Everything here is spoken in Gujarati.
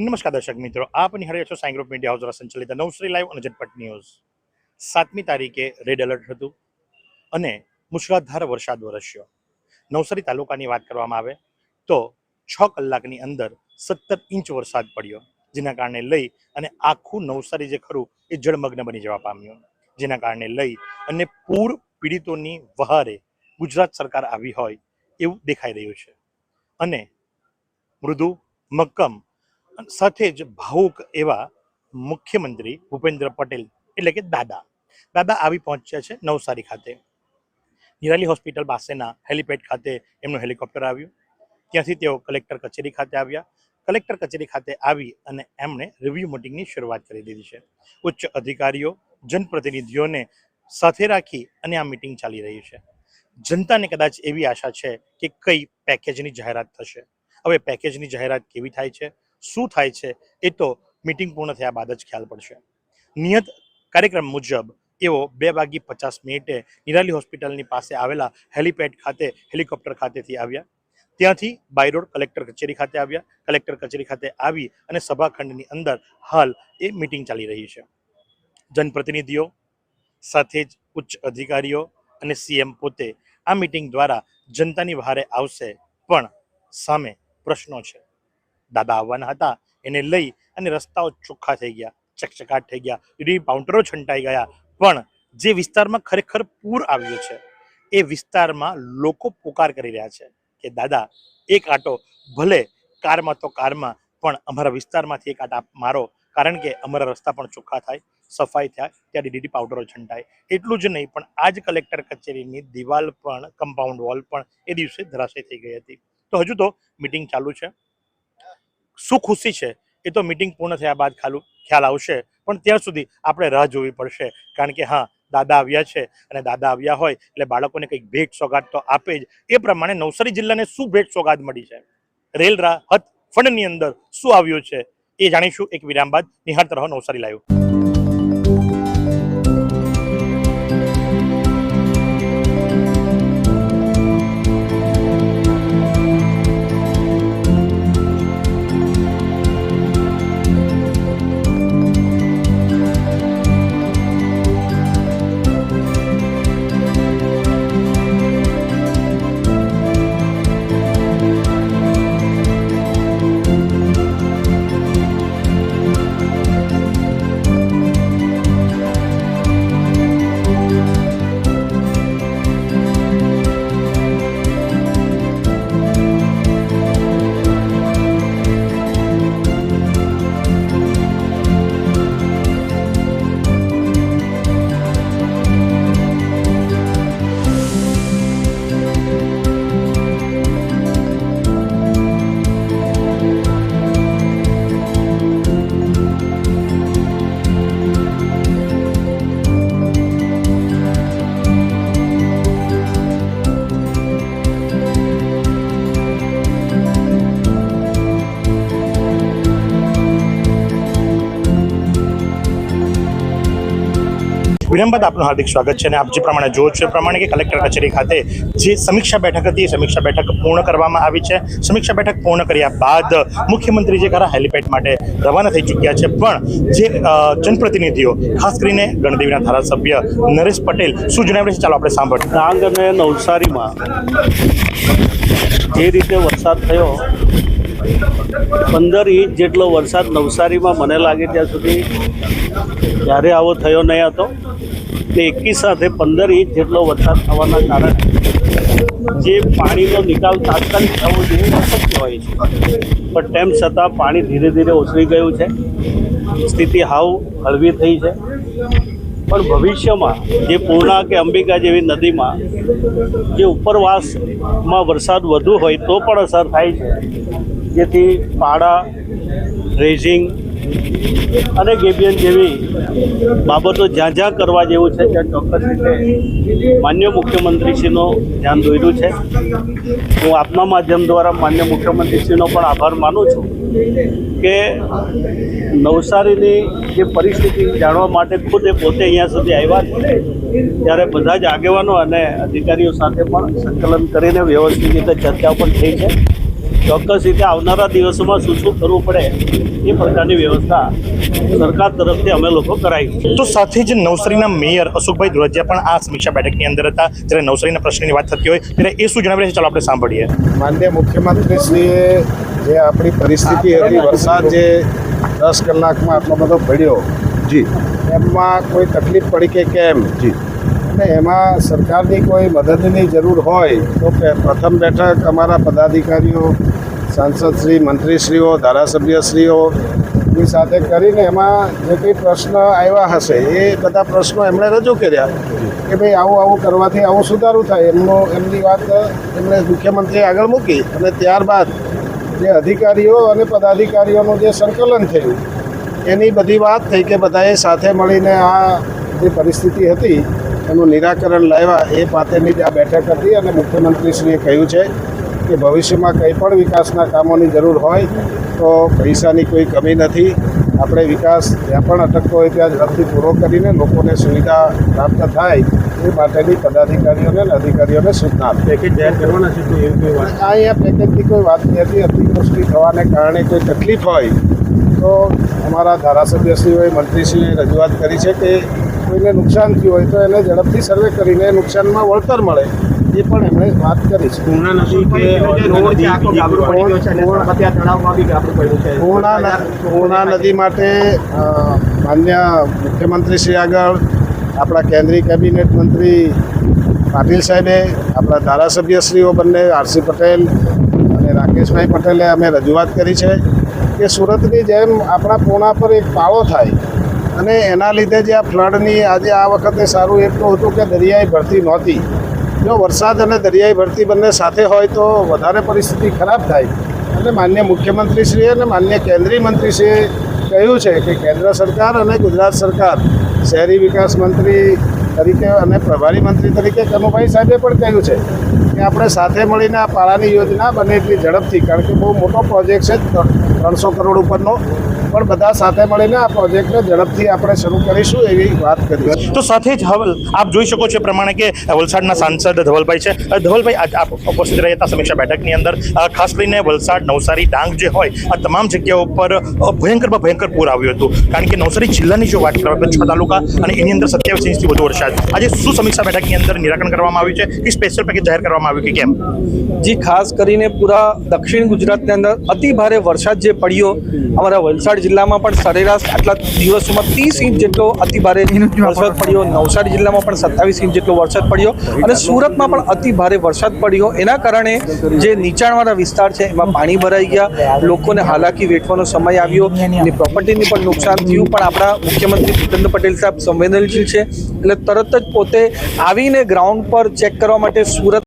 નમસ્કાર દર્શક મિત્રો, આપ નિહાળી રહ્યા છો સાઈ ગ્રુપ મીડિયા હાઉસ દ્વારા સંચાલિત નવસારી લાઈવ અને ઝટપટ ન્યૂઝ। 7મી તારીખે રેડ એલર્ટ હતું અને મુશળધાર વરસાદ વરસ્યો। નવસારી તાલુકાની વાત કરવામાં આવે તો 6 કલાકની અંદર 17 ઇંચ વરસાદ પડ્યો, જેના કારણે લઈ અને આખું નવસારી જે ખરું એ જળમગ્ન બની જવા પામ્યું, જેના કારણે લઈ અને પૂર પીડિતોની વહારે ગુજરાત સરકાર આવી હોય એવું દેખાઈ રહ્યું છે। અને મૃદુ મક્કમ સાથે જ ભાવુક એવા મુખ્યમંત્રી ભૂપેન્દ્ર પટેલ એટલે કે દાદા આવી પહોંચ્યા છે નવસારી ખાતે। નિરાલી હોસ્પિટલ પાસેના હેલિપેડ ખાતે એમનું હેલિકોપ્ટર આવ્યું, ત્યાંથી તેઓ કલેક્ટર કચેરી ખાતે આવ્યા। કલેક્ટર કચેરી ખાતે આવી અને એમણે રિવ્યુ મિટિંગની શરૂઆત કરી દીધી છે। ઉચ્ચ અધિકારીઓ જનપ્રતિનિધિઓને સાથે રાખી અને આ મિટિંગ ચાલી રહી છે। જનતાને કદાચ એવી આશા છે કે કઈ પેકેજની જાહેરાત થશે। હવે પેકેજની જાહેરાત કેવી થાય છે, શું થાય છે, એ તો મિટિંગ પૂર્ણ થયા બાદ જ ખ્યાલ પડશે। નિયત કાર્યક્રમ મુજબ એઓ 2:50 નિરાલી હોસ્પિટલની પાસે આવેલા હેલિપેડ ખાતે હેલિકોપ્ટર ખાતેથી આવ્યા, ત્યાંથી બાય રોડ કલેક્ટર કચેરી ખાતે આવ્યા। કલેક્ટર કચેરી ખાતે આવી અને સભાખંડની અંદર હાલ એ મિટિંગ ચાલી રહી છે। જનપ્રતિનિધિઓ સાથે જ ઉચ્ચ અધિકારીઓ અને સીએમ પોતે આ મિટિંગ દ્વારા જનતાની વહારે આવશે, પણ સામે પ્રશ્નો છે। દાદા આવવાના હતા, એને લઈ અને રસ્તાઓ ચોખ્ખા થઈ ગયા, ચકચકાટ થઈ ગયા, કાઉન્ટરો છંટાઈ ગયા, પણ જે વિસ્તારમાં ખરેખર પૂર આવ્યું છે એ વિસ્તારમાં લોકો પોકાર કરી રહ્યા છે કે દાદા એક આંટો ભલે કારમાં તો કારમાં પણ અમારા વિસ્તારમાંથી એક આંટા મારો, કારણ કે અમારા રસ્તા પણ ચોખ્ખા થાય, સફાઈ થાય, ત્યાં ડીડીટી પાવડરો છંટાય। એટલું જ નહીં, પણ આજ કલેક્ટર કચેરીની દિવાલ પણ, કમ્પાઉન્ડ વોલ પણ એ દિવસે ધરાશય થઈ ગઈ હતી। તો હજુ તો મિટિંગ ચાલુ છે। શું ખુશી છે એ તો મિટિંગ પૂર્ણ થયા બાદ ખ્યાલ આવશે, પણ ત્યાં સુધી આપણે રાહ જોવી પડશે, કારણ કે હા, દાદા આવ્યા છે અને દાદા આવ્યા હોય એટલે બાળકોને કંઈક ભેટ સોગાદ તો આપે જ। એ પ્રમાણે નવસારી જિલ્લાને શું ભેટ સોગાદ મળી છે, રેલ રાહત ફંડની અંદર શું આવ્યું છે, એ જાણીશું એક વિરામ બાદ। નિહાળતા રહો નવસારી લાઈવ। વિરામ બાદ આપનું હાર્દિક સ્વાગત છે। અને આપ જે પ્રમાણે જો છો એ પ્રમાણે કે કલેક્ટર કચેરી ખાતે જે સમીક્ષા બેઠક હતી, સમીક્ષા બેઠક પૂર્ણ કરવામાં આવી છે। સમીક્ષા બેઠક પૂર્ણ કર્યા બાદ મુખ્યમંત્રી જે ખરા હેલિપેડ માટે રવાના થઈ ચૂક્યા છે, પણ જે જનપ્રતિનિધિઓ, ખાસ કરીને ગણદેવીના ધારાસભ્ય નરેશ પટેલ શું જણાવે છે, ચાલો આપણે સાંભળીએ। ડાંગ અને નવસારીમાં જે રીતે વરસાદ થયો, 15 ઇંચ જેટલો વરસાદ નવસારીમાં મને લાગે ત્યાં સુધી ત્યારે આવો થયો નહીં હતો। તે એકી સાથે 15 ઇંચ જેટલો વરસાદ થવાના કારણે જે પાણીનો નિકાલ તાત્કાલિક થવો જોઈએ અશક્ય હોય છે, પણ તેમ છતાં પાણી ધીરે ધીરે ઓસરી ગયું છે, સ્થિતિ હાવ હળવી થઈ છે। પણ ભવિષ્યમાં જે પૂર્ણા કે અંબિકા જેવી નદીમાં જે ઉપરવાસમાં વરસાદ વધુ હોય તો પણ અસર થાય છે, જેથી પાડા, ડ્રેઝિંગ અને ગેબિયન જેવી બાબતો જ્યાં જ્યાં કરવા જેવું છે ત્યાં ચોક્કસ રીતે માન્ય મુખ્યમંત્રીશ્રીનું ધ્યાન દોર્યું છે। હું આપના માધ્યમ દ્વારા માન્ય મુખ્યમંત્રીશ્રીનો પણ આભાર માનું છું કે નવસારીની જે પરિસ્થિતિ જાણવા માટે ખુદ એ પોતે અહીંયા સુધી આવ્યા છે, ત્યારે બધા જ આગેવાનો અને અધિકારીઓ સાથે પણ સંકલન કરીને વ્યવસ્થિત રીતે ચર્ચા પણ થઈ છે। ચોક્કસ રીતે આવનારા દિવસોમાં શું કરવું પડે એ પ્રકારની વ્યવસ્થા સરકાર તરફથી અમે લોકો કરાવી. તો સાથે જ નવસારીના મેયર અશોકભાઈ ધોળકિયા પણ આ સમીક્ષા બેઠકની અંદર હતા. જ્યારે નવસારીના પ્રશ્નની વાત થતી હોય ત્યારે એ શું જણાવી રહ્યા છે, ચાલો આપણે સાંભળીએ. માનનીય મુખ્યમંત્રીશ્રીએ જે આપણી પરિસ્થિતિ હતી, વરસાદ જે 10 કલાકમાં આટલો બધો પડ્યો જી, એમાં કોઈ તકલીફ પડી કે કેમ જી, અને એમાં સરકારની કોઈ મદદની જરૂર હોય તો કે પ્રથમ બેઠક અમારા પદાધિકારીઓ, સાંસદશ્રી, મંત્રીશ્રીઓ, ધારાસભ્યશ્રીઓની સાથે કરીને એમાં જે કંઈ પ્રશ્ન આવ્યા હશે એ બધા પ્રશ્નો એમણે રજૂ કર્યા કે ભાઈ આવું કરવાથી આવું સુધારું થાય. એમની વાત એમણે મુખ્યમંત્રીએ આગળ મૂકી અને ત્યારબાદ જે અધિકારીઓ અને પદાધિકારીઓનું જે સંકલન થયું એની બધી વાત થઈ કે બધાએ સાથે મળીને આ જે પરિસ્થિતિ હતી એનું નિરાકરણ લાવ્યા. એ માટેની જ આ બેઠક હતી અને મુખ્યમંત્રીશ્રીએ કહ્યું છે કે ભવિષ્યમાં કંઈ પણ વિકાસના કામોની જરૂર હોય તો પૈસાની કોઈ કમી નથી. આપણે વિકાસ જ્યાં પણ અટકતો હોય ત્યાં ઝડપથી પૂરો કરીને લોકોને સુવિધા પ્રાપ્ત થાય એ માટેની પદાધિકારીઓને અને અધિકારીઓને સૂચના આપી. પેકેજ જાહેર કરવાના છે તો એવી કોઈ વાત? અહીંયા પેકેજની કોઈ વાત નથી. અતિવૃષ્ટિ થવાને કારણે કોઈ તકલીફ હોય તો અમારા ધારાસભ્યશ્રીઓએ, મંત્રીશ્રીઓએ રજૂઆત કરી છે કે કોઈને નુકસાન થયું હોય તો એને ઝડપથી સર્વે કરીને નુકસાનમાં વળતર મળે એ પણ એમણે વાત કરી છે. પૂર્ણા નદી કે પૂર્ણા નદી માટે માન્ય મુખ્યમંત્રીશ્રી આગળ આપણા કેન્દ્રીય કેબિનેટ મંત્રી પાટીલ સાહેબે, આપણા ધારાસભ્યશ્રીઓ બંને આરસી પટેલ અને રાકેશભાઈ પટેલે અમે રજૂઆત કરી છે કે સુરતની જેમ આપણા પૂર્ણા પર એક પાળો થાય અને એના લીધે જે આ ફ્લડની આજે આ વખતે સારું એટલું હતું કે દરિયાઈ ભરતી નહોતી. જો વરસાદ અને દરિયાઈ ભરતી બંને સાથે હોય તો વધારે પરિસ્થિતિ ખરાબ થાય. અને માન્ય મુખ્યમંત્રીશ્રીએ અને માન્ય કેન્દ્રીય મંત્રીશ્રીએ કહ્યું છે કે કેન્દ્ર સરકાર અને ગુજરાત સરકાર, શહેરી વિકાસ મંત્રી તરીકે અને પ્રભારી મંત્રી તરીકે કનુભાઈ સાહેબે પણ કહ્યું છે કે આપણે સાથે મળીને આ પાળાની યોજના બને એટલી ઝડપથી, કારણ કે બહુ મોટો પ્રોજેક્ટ છે 300 કરોડ ઉપરનો, પણ બધા સાથે મળીને આ પ્રોજેક્ટને ઝડપથી આપણે શરૂ કરીશું એવી વાત કરી. તો સાથે જ હવે આપ જોઈ શકો છો એ પ્રમાણે કે વલસાડના સાંસદ ધવલભાઈ છે. ધવલભાઈ, આપ ઉપસ્થિત રહ્યા હતા સમીક્ષા બેઠકની અંદર. ખાસ કરીને વલસાડ, નવસારી, ડાંગ જે હોય આ તમામ જગ્યાઓ પર ભયંકર પૂર આવ્યું હતું. કારણ કે નવસારી જિલ્લાની જો વાત કરવામાં આવે 6 તાલુકા અને એની અંદર 27 ઇંચથી વધુ વરસાદ. આજે શું સમીક્ષા બેઠકની અંદર નિરાકરણ કરવામાં આવ્યું છે કે સ્પેશિયલ પેકેજ જાહેર કરવામાં આવ્યું કે કેમ? જી, ખાસ કરીને પૂરા દક્ષિણ ગુજરાતની અંદર અતિ ભારે વરસાદ જે પડ્યો, અમારા વલસાડ જિલ્લામાં પણ સરેરાશ આટલા દિવસોમાં 30 ઇંચ જેટલો અતિ ભારે વરસાદ પડ્યો. નવસારી જિલ્લામાં પણ 27 ઇંચ જેટલો વરસાદ પડ્યો અને સુરતમાં પણ અતિ ભારે વરસાદ પડ્યો. એના કારણે જે નીચાણવાળા વિસ્તાર છે એમાં પાણી ભરાઈ ગયા, લોકોને હાલાકી વેઠવાનો સમય આવ્યો અને પ્રોપર્ટીની પણ નુકસાન થયું. પણ આપણા મુખ્યમંત્રી ભૂપેન્દ્ર પટેલ સાહેબ સંવેદનશીલ છે એટલે તરત જ પોતે આવીને ગ્રાઉન્ડ પર ચેક કરવા માટે સુરત